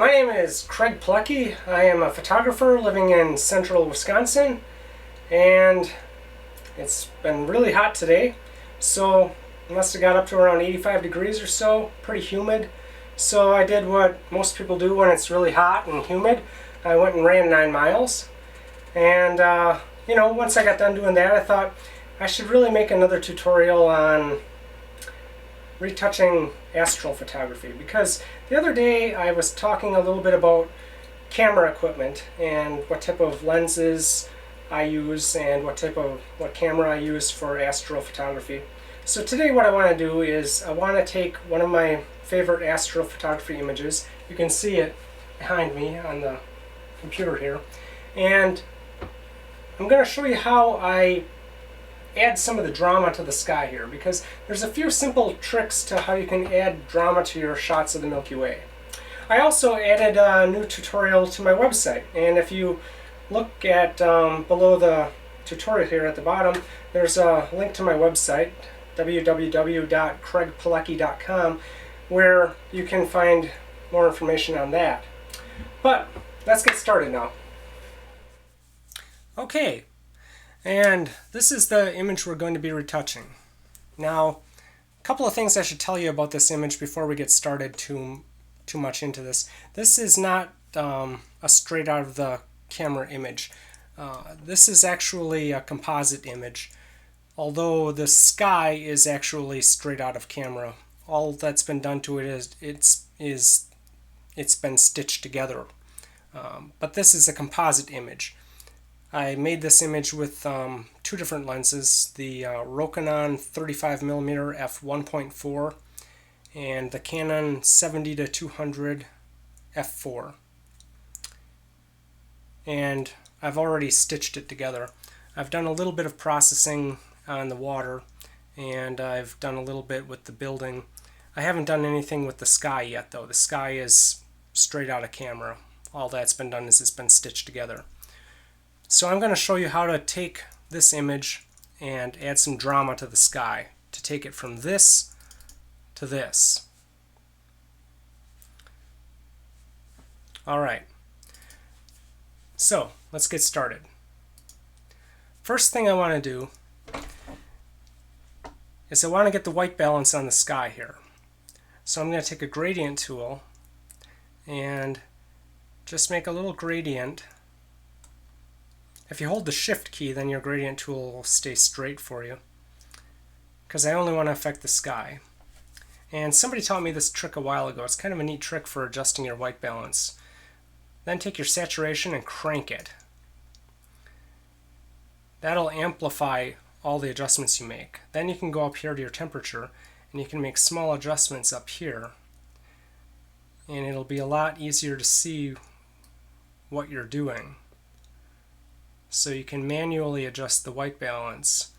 My name is Craig Plecki. I am a photographer living in central Wisconsin, and it's been really hot today, so it must have got up to around 85 degrees or so, pretty humid. So I did what most people do when it's really hot and humid. I went and ran 9 miles, and once I got done doing that, I thought I should really make another tutorial on retouching astral photography, because the other day I was talking a little bit about camera equipment and what type of lenses I use and what camera I use for astral photography. So today what I want to do is I want to take one of my favorite astral photography images. You can see it behind me on the computer here, and I'm going to show you how I add some of the drama to the sky here, because there's a few simple tricks to how you can add drama to your shots of the Milky Way. I also added a new tutorial to my website, and if you look at below the tutorial here at the bottom, there's a link to my website, www.craigplecki.com, where you can find more information on that. But let's get started now. Okay. And this is the image we're going to be retouching. Now, a couple of things I should tell you about this image before we get started too much into this. This is not a straight out of the camera image. This is actually a composite image, although the sky is actually straight out of camera. All that's been done to it is it's been stitched together. But this is a composite image. I made this image with 2 different lenses, the Rokinon 35mm f1.4 and the Canon 70-200 f4. And I've already stitched it together. I've done a little bit of processing on the water, and I've done a little bit with the building. I haven't done anything with the sky yet, though. The sky is straight out of camera. All that's been done is it's been stitched together. So I'm going to show you how to take this image and add some drama to the sky, to take it from this to this. Alright, so let's get started. First thing I want to do is I want to get the white balance on the sky here. So I'm going to take a gradient tool and just make a little gradient. If you hold the Shift key, then your gradient tool will stay straight for you, because I only want to affect the sky. And somebody taught me this trick a while ago. It's kind of a neat trick for adjusting your white balance. Then take your saturation and crank it. That'll amplify all the adjustments you make. Then you can go up here to your temperature, and you can make small adjustments up here, and it'll be a lot easier to see what you're doing. So you can manually adjust the white balance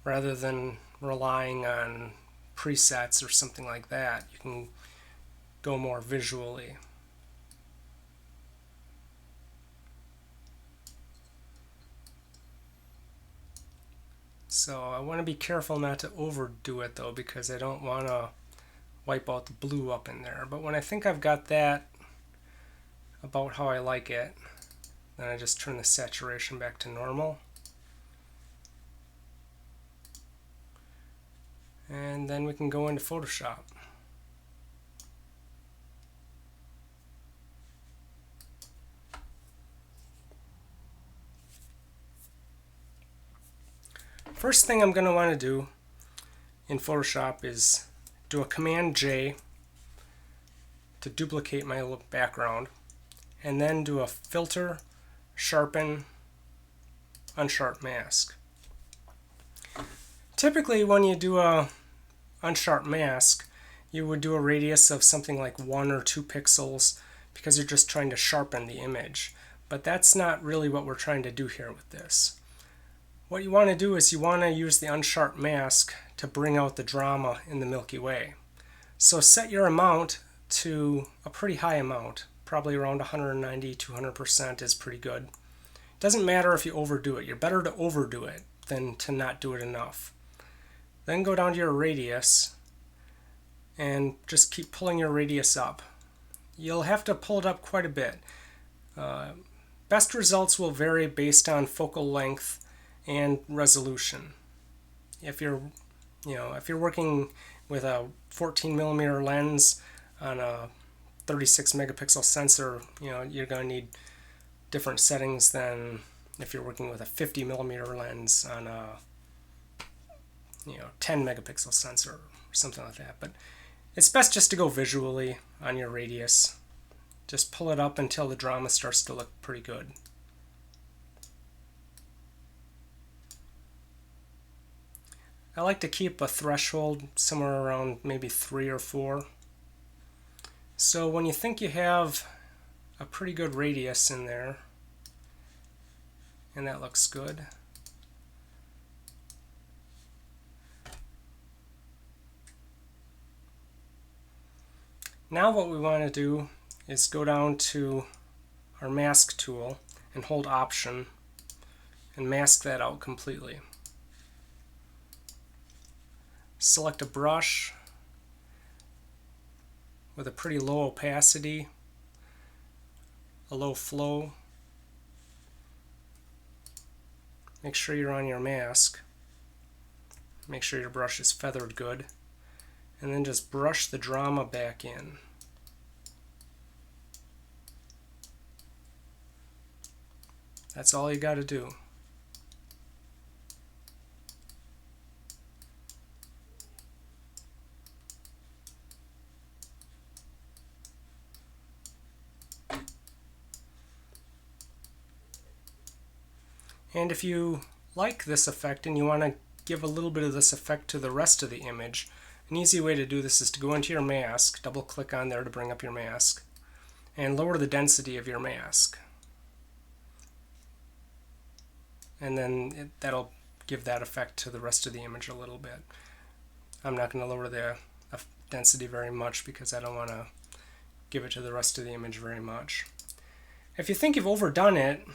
rather than relying on presets or something like that. You can go more visually. So I want to be careful not to overdo it, though, because I don't want to wipe out the blue up in there. But when I think I've got that about how I like it, then I just turn the saturation back to normal. And then we can go into Photoshop. First thing I'm going to want to do in Photoshop is do a Command J to duplicate my background, and then do a Filter, Sharpen, Unsharp mask. Typically when you do a Unsharp mask, you would do a radius of something like 1 or 2 pixels, because you're just trying to sharpen the image. But that's not really what we're trying to do here with this. What you want to do is you want to use the Unsharp mask to bring out the drama in the Milky Way. So set your amount to a pretty high amount. Probably around 190-200% is pretty good. Doesn't matter if you overdo it. You're better to overdo it than to not do it enough. Then go down to your radius and just keep pulling your radius up you'll have to pull it up quite a bit. Best results will vary based on focal length and resolution. If you're working with a 14 millimeter lens on a 36 megapixel sensor, you're going to need different settings than if you're working with a 50 millimeter lens on a 10 megapixel sensor or something like that. But it's best just to go visually on your radius. Just pull it up until the drama starts to look pretty good. I like to keep a threshold somewhere around maybe 3 or 4. So when you think you have a pretty good radius in there, and that looks good, now what we want to do is go down to our mask tool and hold Option and mask that out completely. Select a brush with a pretty low opacity, a low flow. Make sure you're on your mask. Make sure your brush is feathered good. And then just brush the drama back in. That's all you got to do. And if you like this effect and you want to give a little bit of this effect to the rest of the image, an easy way to do this is to go into your mask, double click on there to bring up your mask, and lower the density of your mask. And then that'll give that effect to the rest of the image a little bit. I'm not going to lower the density very much because I don't want to give it to the rest of the image very much. If you think you've overdone it,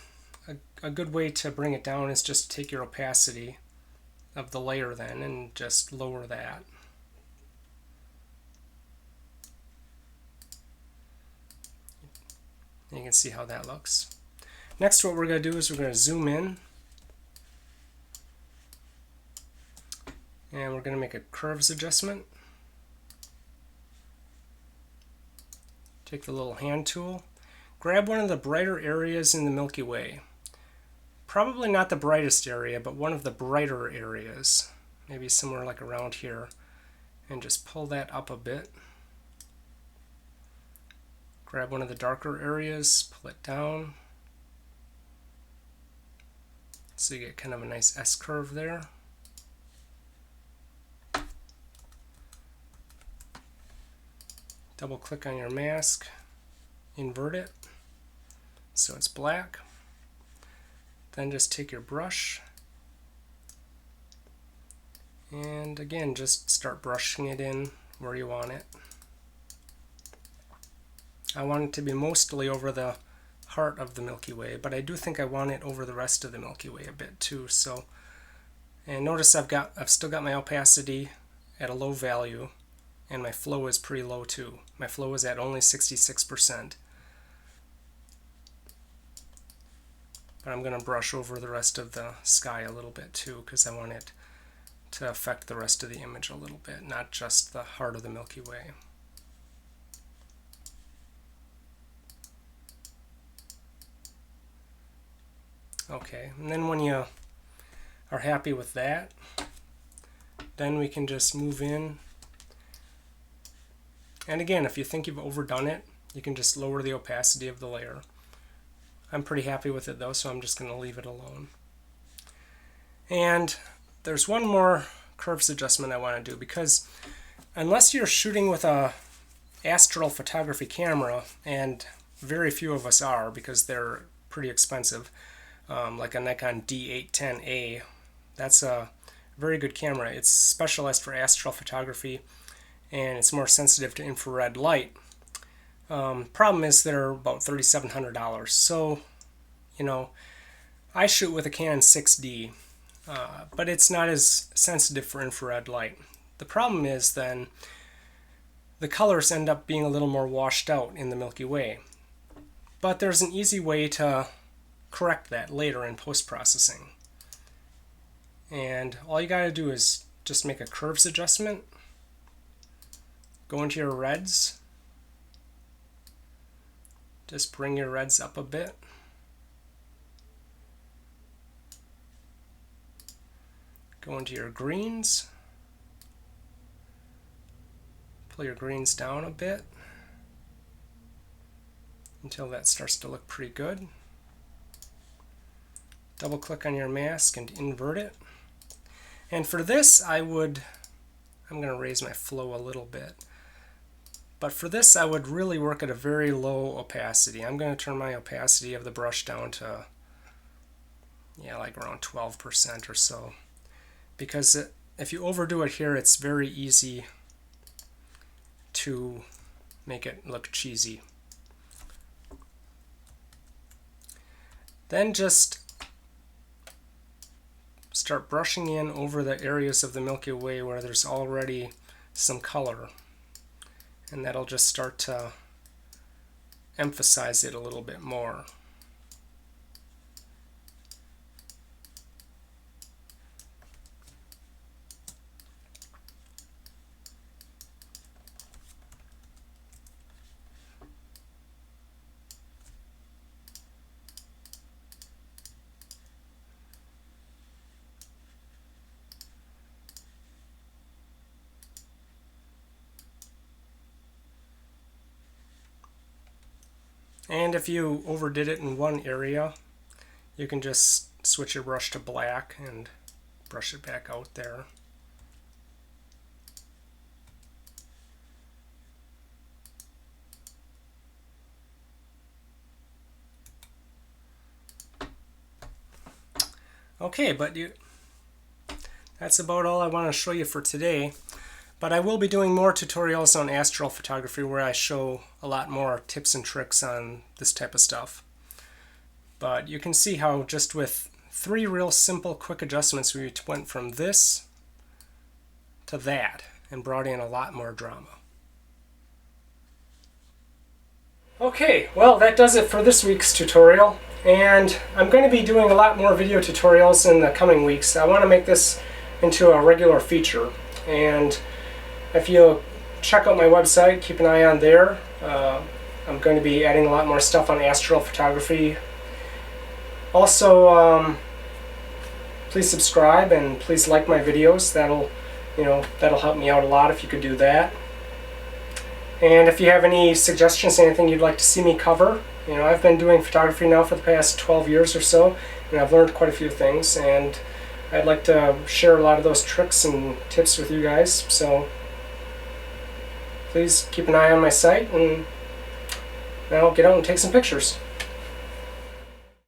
a good way to bring it down is just take your opacity of the layer then and just lower that. You can see how that looks. Next, what we're going to do is we're going to zoom in, and we're going to make a curves adjustment. Take the little hand tool, grab one of the brighter areas in the Milky Way. Probably not the brightest area, but one of the brighter areas, maybe somewhere like around here, and just pull that up a bit. Grab one of the darker areas, pull it down, so you get kind of a nice S-curve there. Double click on your mask, invert it so it's black. Then just take your brush and again just start brushing it in where you want it. I want it to be mostly over the heart of the Milky Way, but I do think I want it over the rest of the Milky Way a bit too. So, and notice I've still got my opacity at a low value, and my flow is pretty low too. My flow is at only 66%. But I'm going to brush over the rest of the sky a little bit too, because I want it to affect the rest of the image a little bit, not just the heart of the Milky Way. Okay, and then when you are happy with that, then we can just move in. And again, if you think you've overdone it, you can just lower the opacity of the layer. I'm pretty happy with it though, so I'm just going to leave it alone. And there's one more curves adjustment I want to do, because unless you're shooting with a astral photography camera, and very few of us are because they're pretty expensive, like a Nikon D810A, that's a very good camera. It's specialized for astral photography and it's more sensitive to infrared light. Problem is they're about $3,700. So, I shoot with a Canon 6D, but it's not as sensitive for infrared light. The problem is then the colors end up being a little more washed out in the Milky Way. But there's an easy way to correct that later in post-processing. And all you gotta do is just make a curves adjustment, go into your reds, just bring your reds up a bit, go into your greens, pull your greens down a bit until that starts to look pretty good. Double click on your mask and invert it. And for this I'm going to raise my flow a little bit. But for this I would really work at a very low opacity. I'm going to turn my opacity of the brush down to like around 12% or so. Because if you overdo it here, it's very easy to make it look cheesy. Then just start brushing in over the areas of the Milky Way where there's already some color, and that'll just start to emphasize it a little bit more. And if you overdid it in one area, you can just switch your brush to black and brush it back out there. Okay, that's about all I want to show you for today. But I will be doing more tutorials on astral photography where I show a lot more tips and tricks on this type of stuff. But you can see how just with 3 real simple quick adjustments we went from this to that and brought in a lot more drama. Okay, well that does it for this week's tutorial, and I'm going to be doing a lot more video tutorials in the coming weeks. I want to make this into a regular feature, and if you check out my website, keep an eye on there. I'm going to be adding a lot more stuff on astral photography. Also, please subscribe and please like my videos. That'll help me out a lot if you could do that. And if you have any suggestions, anything you'd like to see me cover, I've been doing photography now for the past 12 years or so, and I've learned quite a few things, and I'd like to share a lot of those tricks and tips with you guys. So please keep an eye on my site, and now get out and take some pictures.